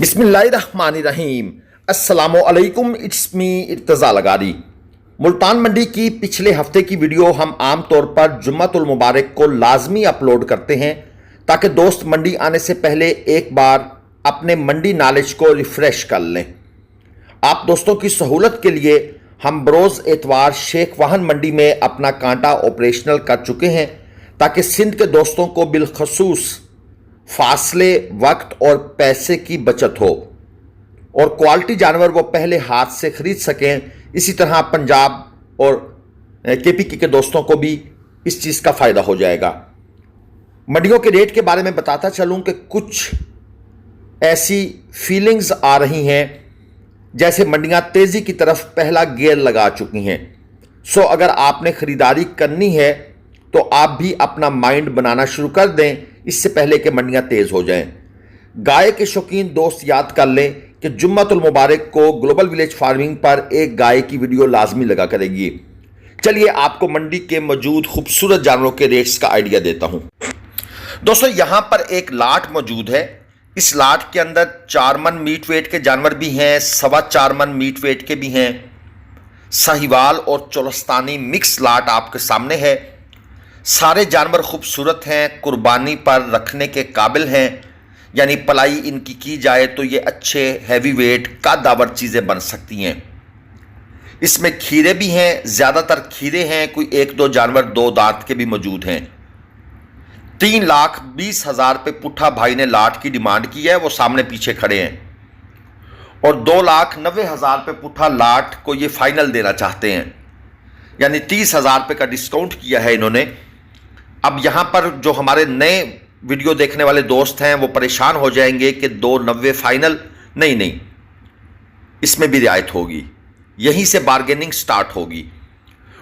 बिस्मिल्लाहिर्रहमानिर्रहीम। अस्सलामुअलैकुम। It's me Irtaza Lagari. Multan मंडी की पिछले हफ्ते की वीडियो हम आम तौर पर जुम्मतुल मुबारक को लाजमी अपलोड करते हैं ताकि दोस्त मंडी आने से पहले एक बार अपने मंडी नॉलेज को रिफ्रेश कर लें। आप दोस्तों की सहूलत के लिए हम बरोज़ एतवार शेख वाहन मंडी में अपना कांटा ऑपरेशनल कर चुके हैं ताकि सिंध के दोस्तों को बिलखसूस फासले, वक्त और पैसे की बचत हो और क्वालिटी जानवर वो पहले हाथ से खरीद सकें। इसी तरह पंजाब और केपीके के दोस्तों को भी इस चीज़ का फ़ायदा हो जाएगा। मंडियों के रेट के बारे में बताता चलूं कि कुछ ऐसी फीलिंग्स आ रही हैं जैसे मंडियां तेज़ी की तरफ पहला गियर लगा चुकी हैं। सो अगर आपने ख़रीदारी करनी है तो आप भी अपना माइंड बनाना शुरू कर दें इससे पहले कि मंडियां तेज़ हो जाएं। गाय के शौकीन दोस्त याद कर लें कि जुम्मतुल मुबारक को ग्लोबल विलेज फार्मिंग पर एक गाय की वीडियो लाजमी लगा करेगी। चलिए आपको मंडी के मौजूद खूबसूरत जानवरों के रेट्स का आइडिया देता हूं। दोस्तों यहां पर एक लाट मौजूद है। इस लाट के अंदर 4 मन मीट वेट के जानवर भी हैं, 4.25 मन मीट वेट के भी हैं। साहिवाल और चोलस्तानी मिक्स लाट आपके सामने है। सारे जानवर खूबसूरत हैं, कुर्बानी पर रखने के काबिल हैं, यानी पलाई इनकी की जाए तो ये अच्छे हैवी वेट का दावर चीज़ें बन सकती हैं। इसमें खीरे भी हैं, ज़्यादातर खीरे हैं, कोई 1-2 जानवर 2 दांत के भी मौजूद हैं। 3,20,000 पे पुट्ठा भाई ने लाट की डिमांड की है, वो सामने पीछे खड़े हैं, और 2,90,000 पे पुट्ठा लाट को ये फाइनल देना चाहते हैं, यानी 30,000 रुपये का डिस्काउंट किया है इन्होंने। अब यहाँ पर जो हमारे नए वीडियो देखने वाले दोस्त हैं वो परेशान हो जाएंगे कि 2,90 फाइनल। नहीं, इसमें भी रियायत होगी, यहीं से बार्गेनिंग स्टार्ट होगी।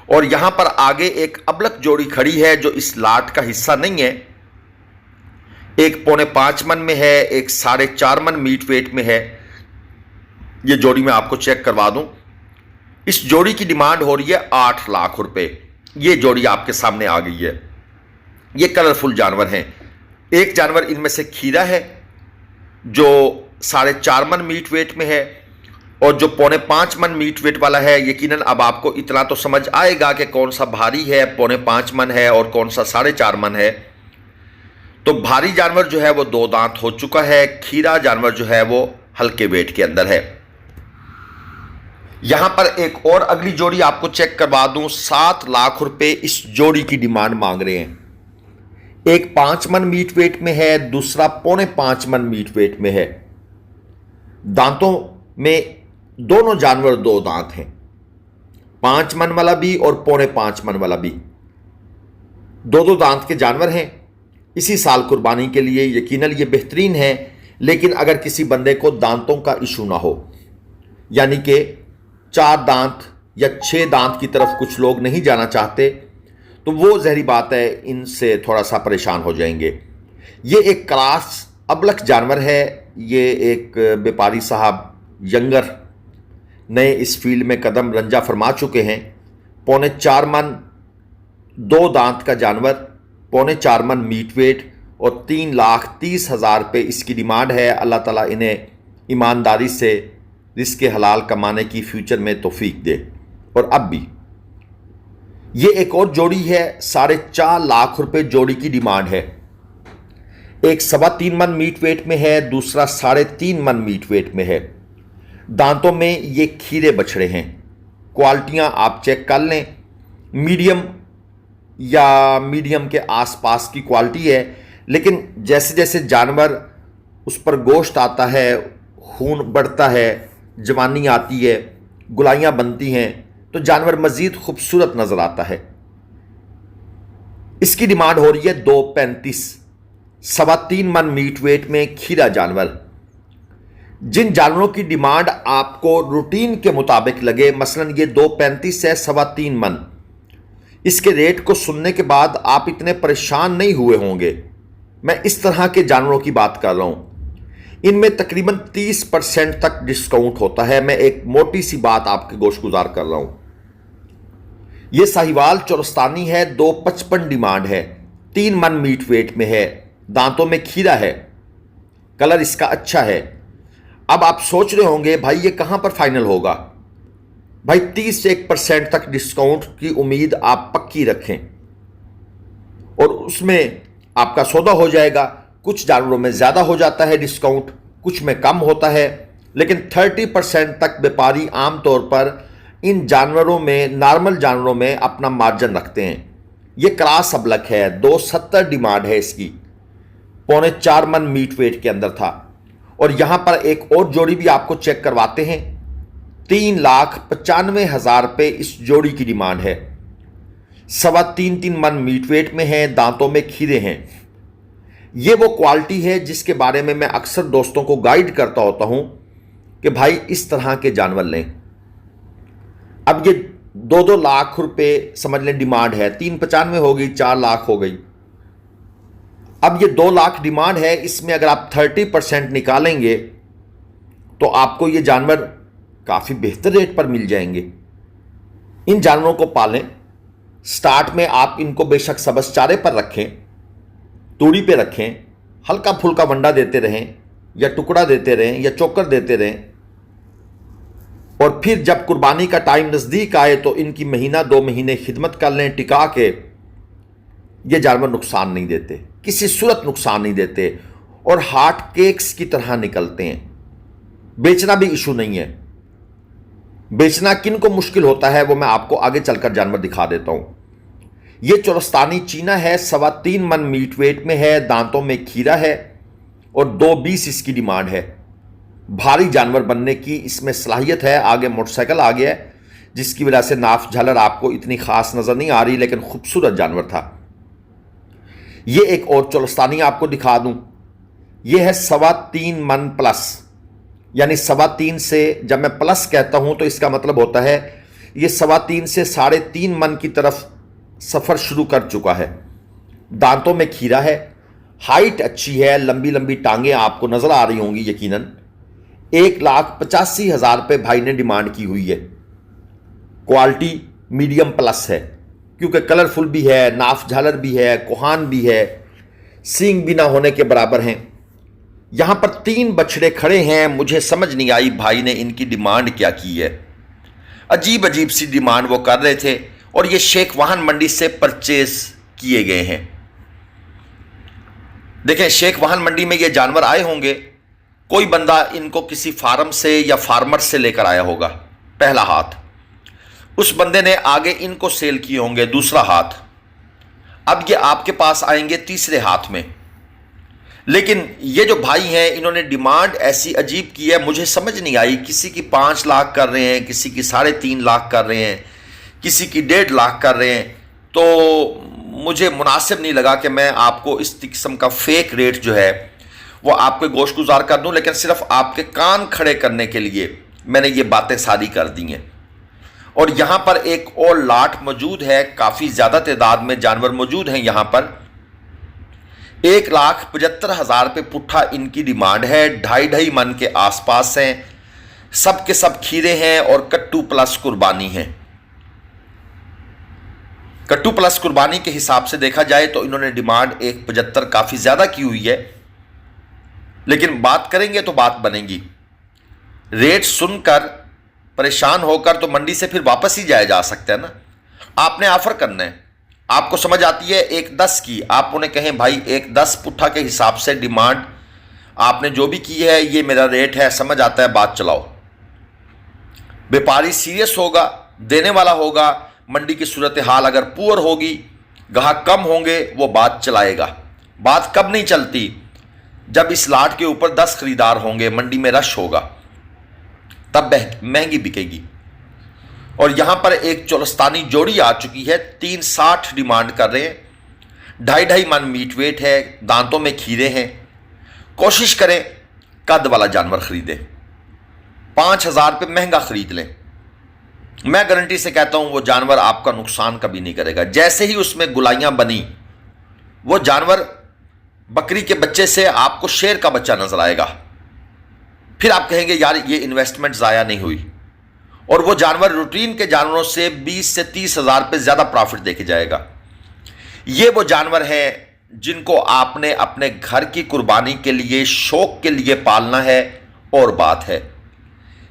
और यहाँ पर आगे एक अबलक जोड़ी खड़ी है जो इस लाट का हिस्सा नहीं है। एक 4.25 मन में है, एक 4.5 मन मीट वेट में है। ये जोड़ी मैं आपको चेक करवा दूं। इस जोड़ी की डिमांड हो रही है 8 लाख रुपए। ये जोड़ी आपके सामने आ गई है। ये कलरफुल जानवर हैं। एक जानवर इनमें से खीरा है जो 4.5 मन मीट वेट में है, और जो 4.25 मन मीट वेट वाला है, यकीनन अब आपको इतना तो समझ आएगा कि कौन सा भारी है, 4.25 मन है और कौन सा 4.5 मन है। तो भारी जानवर जो है वो 2 दांत हो चुका है, खीरा जानवर जो है वो हल्के वेट के अंदर है। यहां पर एक और अगली जोड़ी आपको चेक करवा दूं। 7 लाख रुपए इस जोड़ी की डिमांड मांग रहे हैं। एक 5 मन मीट वेट में है, दूसरा 4.25 मन मीट वेट में है। दांतों में दोनों जानवर 2 दांत हैं, 5 मन वाला भी और 4.25 मन वाला भी। 2 दांत के जानवर हैं। इसी साल कुर्बानी के लिए यकीनन ये बेहतरीन है। लेकिन अगर किसी बंदे को दांतों का इशू ना हो, यानी कि 4 दांत या 6 दांत की तरफ कुछ लोग नहीं जाना चाहते, तो वो ज़हरी बात है, इनसे थोड़ा सा परेशान हो जाएंगे। ये एक क्लास अबलक जानवर है। ये एक व्यापारी साहब यंगर नए इस फील्ड में कदम रंजा फरमा चुके हैं। 4.25 मन 2 दांत का जानवर, 4.25 मन मीट वेट, और 3,30,000 रुपये इसकी डिमांड है। अल्लाह ताला इन्हें ईमानदारी से रिस्क हलाल कमाने की फ्यूचर में तौफीक दे। और अब भी ये एक और जोड़ी है, 4.5 लाख रुपए जोड़ी की डिमांड है। एक 3.25 मन मीट वेट में है, दूसरा 3.5 मन मीट वेट में है। दांतों में ये खीरे बछड़े हैं। क्वालिटियां आप चेक कर लें, मीडियम या मीडियम के आसपास की क्वालिटी है। लेकिन जैसे जैसे जानवर उस पर गोश्त आता है, खून बढ़ता है, जवानी आती है, गुलाइयाँ बनती हैं, तो जानवर मजीद खूबसूरत नजर आता है। इसकी डिमांड हो रही है 2.35, 3.25 मन मीट वेट में खीरा जानवर। जिन जानवरों की डिमांड आपको रूटीन के मुताबिक लगे, मसलन ये 2.35 है, 3.25 मन, इसके रेट को सुनने के बाद आप इतने परेशान नहीं हुए होंगे। मैं इस तरह के जानवरों की बात कर रहा हूं। इनमें तकरीबन 30% तक डिस्काउंट होता है। मैं एक मोटी सी बात आपके गोशगुजार कर रहा हूं। यह साहिवाल चोरस्तानी है, 2.55 डिमांड है, 3 मन मीट वेट में है, दांतों में खीरा है, कलर इसका अच्छा है। अब आप सोच रहे होंगे भाई ये कहां पर फाइनल होगा। भाई 30 से 1% तक डिस्काउंट की उम्मीद आप पक्की रखें और उसमें आपका सौदा हो जाएगा। कुछ जानवरों में ज़्यादा हो जाता है डिस्काउंट, कुछ में कम होता है, लेकिन 30% तक व्यापारी आमतौर पर इन जानवरों में, नॉर्मल जानवरों में अपना मार्जिन रखते हैं। ये क्रॉस अबलक है, 270 डिमांड है इसकी, 3.25 मन मीट वेट के अंदर था। और यहां पर एक और जोड़ी भी आपको चेक करवाते हैं, 3,95,000 रुपये इस जोड़ी की डिमांड है। 3.25 मन मीट वेट में है, दांतों में खीरे हैं। ये वो क्वालिटी है जिसके बारे में मैं अक्सर दोस्तों को गाइड करता होता हूं कि भाई इस तरह के जानवर लें। अब ये 2-2 लाख रुपए समझ लें डिमांड है, 395 हो गई, 4 लाख हो गई। अब ये 2 लाख डिमांड है, इसमें अगर आप 30% निकालेंगे तो आपको ये जानवर काफ़ी बेहतर रेट पर मिल जाएंगे। इन जानवरों को पालें। स्टार्ट में आप इनको बेशक सबस चारे पर रखें, तूड़ी पे रखें, हल्का फुल्का वंडा देते रहें या टुकड़ा देते रहें या चोकर देते रहें। और फिर जब कुर्बानी का टाइम नज़दीक आए तो इनकी महीना 2 महीने खिदमत कर लें टिका के। ये जानवर नुकसान नहीं देते, किसी सूरत नुकसान नहीं देते और हार्ट केक्स की तरह निकलते हैं। बेचना भी इशू नहीं है। बेचना किन को मुश्किल होता है वो मैं आपको आगे चलकर जानवर दिखा देता हूं। ये चोरस्तानी चीना है, 3.25 मन मीट वेट में है, दांतों में खीरा है और 2.20 इसकी डिमांड है। भारी जानवर बनने की इसमें सलाहियत है। आगे मोटरसाइकिल आ गया है जिसकी वजह से नाफ झालर आपको इतनी खास नजर नहीं आ रही, लेकिन खूबसूरत जानवर था। ये एक और चोरस्तानी आपको दिखा दूं, ये है 3.25 मन प्लस, यानी 3.25 से जब मैं प्लस कहता हूं तो इसका मतलब होता है ये 3.25 से 3.5 मन की तरफ सफर शुरू कर चुका है। दांतों में खीरा है, हाइट अच्छी है, लंबी लंबी टांगे आपको नजर आ रही होंगी यकीनन। 1,85,000 रुपये भाई ने डिमांड की हुई है। क्वालिटी मीडियम प्लस है क्योंकि कलरफुल भी है, नाफ झालर भी है, कोहान भी है, सींग भी ना होने के बराबर हैं। यहां पर 3 बछड़े खड़े हैं। मुझे समझ नहीं आई भाई ने इनकी डिमांड क्या की है। अजीब अजीब सी डिमांड वो कर रहे थे और ये शेख वाहन मंडी से परचेज किए गए हैं। देखें, शेख वाहन मंडी में ये जानवर आए होंगे, कोई बंदा इनको किसी फार्म से या फार्मर से लेकर आया होगा, पहला हाथ। उस बंदे ने आगे इनको सेल किए होंगे, दूसरा हाथ। अब ये आपके पास आएंगे तीसरे हाथ में। लेकिन ये जो भाई हैं इन्होंने डिमांड ऐसी अजीब की है, मुझे समझ नहीं आई। किसी की 5 लाख कर रहे हैं, किसी की 3.5 लाख कर रहे हैं, किसी की 1.5 लाख कर रहे हैं। तो मुझे मुनासिब नहीं लगा कि मैं आपको इस किस्म का फेक रेट जो है वो आपके गोश गुजार कर दूं, लेकिन सिर्फ आपके कान खड़े करने के लिए मैंने ये बातें सारी कर दी हैं। और यहां पर एक और लाट मौजूद है, काफ़ी ज़्यादा तादाद में जानवर मौजूद हैं यहां पर। 1,75,000 रुपये पुट्ठा इनकी डिमांड है, 2.5 मन के आसपास हैं, सब के सब खीरे हैं और कट्टू प्लस कुर्बानी है। कट्टू प्लस कुर्बानी के हिसाब से देखा जाए तो इन्होंने डिमांड 1,75 काफ़ी ज़्यादा की हुई है, लेकिन बात करेंगे तो बात बनेगी। रेट सुनकर परेशान होकर तो मंडी से फिर वापस ही जाया जा सकता है ना। आपने ऑफर करना है, आपको समझ आती है 1,10 की, आप उन्हें कहें भाई 1,10 पुट्ठा के हिसाब से डिमांड आपने जो भी की है ये मेरा रेट है, समझ आता है, बात चलाओ। व्यापारी सीरियस होगा, देने वाला होगा। मंडी की सूरत हाल अगर पुअर होगी, ग्राहक कम होंगे, वो बात चलाएगा। बात कब नहीं चलती? जब इस लाट के ऊपर 10 खरीदार होंगे, मंडी में रश होगा, तब महंगी बिकेगी। और यहां पर एक चोरस्तानी जोड़ी आ चुकी है, 360 डिमांड कर रहे हैं, 2.5 मन मीट वेट है, दांतों में खीरे हैं। कोशिश करें कद वाला जानवर खरीदें, 5,000 रुपये महंगा खरीद लें। मैं गारंटी से कहता हूं वो जानवर आपका नुकसान कभी नहीं करेगा। जैसे ही उसमें गुलाइयां बनी, वो जानवर बकरी के बच्चे से आपको शेर का बच्चा नजर आएगा। फिर आप कहेंगे यार ये इन्वेस्टमेंट ज़ाया नहीं हुई, और वो जानवर रूटीन के जानवरों से 20 से 30,000 रुपये ज़्यादा प्रॉफिट देके जाएगा। ये वो जानवर हैं जिनको आपने अपने घर की कुर्बानी के लिए, शौक के लिए पालना है और बात है।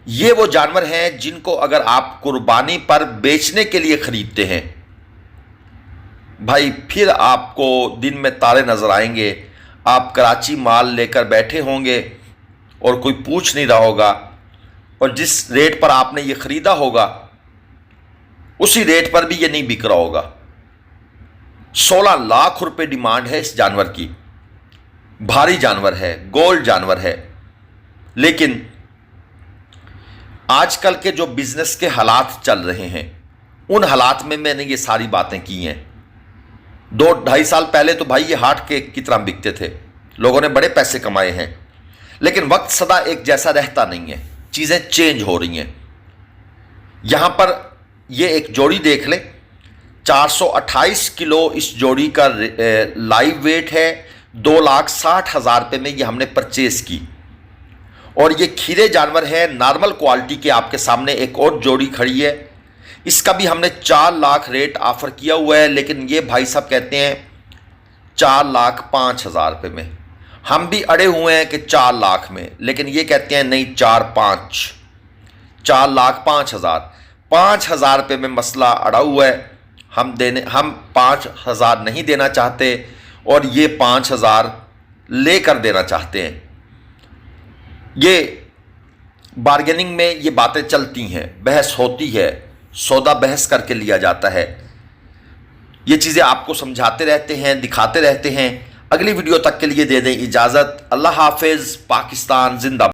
ये वो जानवर हैं जिनको अगर आप कुर्बानी पर बेचने के लिए खरीदते हैं, भाई फिर आपको दिन में तारे नजर आएंगे। आप कराची माल लेकर बैठे होंगे और कोई पूछ नहीं रहा होगा, और जिस रेट पर आपने ये खरीदा होगा उसी रेट पर भी ये नहीं बिक रहा होगा। 16 लाख रुपए डिमांड है इस जानवर की। भारी जानवर है, गोल्ड जानवर है। लेकिन आजकल के जो बिजनेस के हालात चल रहे हैं, उन हालात में मैंने ये सारी बातें की हैं। 2-2.5 साल पहले तो भाई ये हार्ट के की तरह बिकते थे, लोगों ने बड़े पैसे कमाए हैं। लेकिन वक्त सदा एक जैसा रहता नहीं है, चीज़ें चेंज हो रही हैं। यहां पर ये एक जोड़ी देख लें, 428 किलो इस जोड़ी का लाइव वेट है। 2,60,000 रुपये में ये हमने परचेज की। और ये खीरे जानवर है, नॉर्मल क्वालिटी के। आपके सामने एक और जोड़ी खड़ी है, इसका भी हमने 4 लाख रेट ऑफर किया हुआ है। लेकिन ये भाई साहब कहते हैं 4,05,000 रुपये में। हम भी अड़े हुए हैं कि 4 लाख में, लेकिन ये कहते हैं नहीं 4,05,000 5,000 रुपये में मसला अड़ा हुआ है। हम 5,000 नहीं देना चाहते और ये 5,000 लेकर देना चाहते हैं। ये बार्गेनिंग में ये बातें चलती हैं, बहस होती है, सौदा बहस करके लिया जाता है। ये चीज़ें आपको समझाते रहते हैं, दिखाते रहते हैं। अगली वीडियो तक के लिए दे दें इजाज़त। अल्लाह हाफिज़। पाकिस्तान जिंदाबाद।